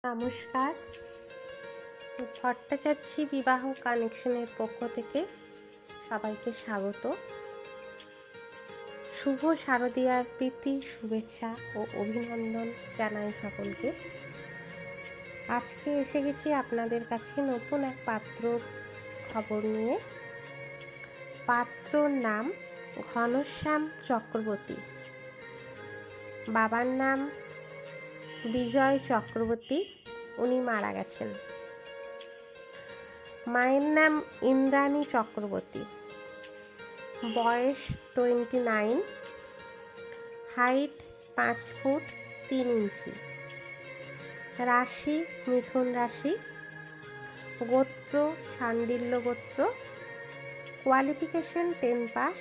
নমস্কার, ভট্টাচার্যি বিবাহ কানেকশনের পক্ষ থেকে সবাইকে স্বাগত। শুভ শারদীয়ার প্রীতি, শুভেচ্ছা ও অভিনন্দন জানাই সকলকে। আজকে এসে গেছি আপনাদের কাছে নতুন এক পাত্রর খবর নিয়ে। পাত্রর নাম ঘনশ্যাম চক্রবর্তী, বাবার নাম বিজয় চক্রবর্তী, উনি মারা গেছেন। মায়ের নাম ইন্দ্রাণী চক্রবর্তী, বয়স 29, হাইট 5 ফুট 3 ইঞ্চি, রাশি মিথুন রাশি, গোত্র শাণ্ডিল্য গোত্র, qualification 10 pass,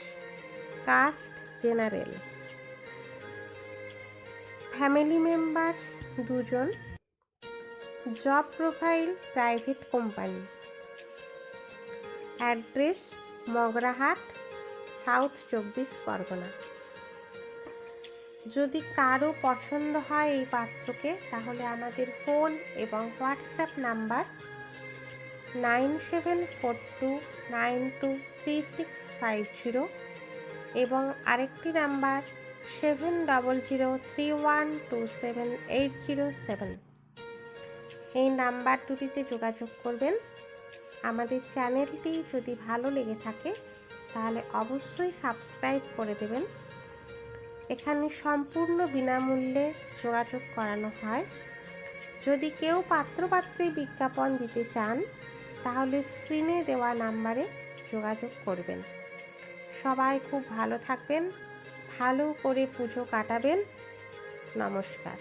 caste general. Family members 2 জন, job profile private company, address Magrahat, south 24 Parganas. যদি কারো পছন্দ হয় এই পাত্রকে, তাহলে আমাদের ফোন এবং হোয়াটসঅ্যাপ নাম্বার 9742923650 এবং আরেকটি নাম্বার 7003127807, এই নাম্বার দুটিতে যোগাযোগ করবেন। আমাদের চ্যানেলটি যদি ভালো লেগে থাকে তাহলে অবশ্যই সাবস্ক্রাইব করে দেবেন। এখানে সম্পূর্ণ বিনামূল্যে যোগাযোগ করানো হয়। যদি কেউ পাত্রপাত্রী বিজ্ঞাপন দিতে চান তাহলে স্ক্রিনে দেওয়া নাম্বারে যোগাযোগ করবেন। সবাই খুব ভালো থাকবেন, ভালো করে পুজো কাটাবেন। নমস্কার।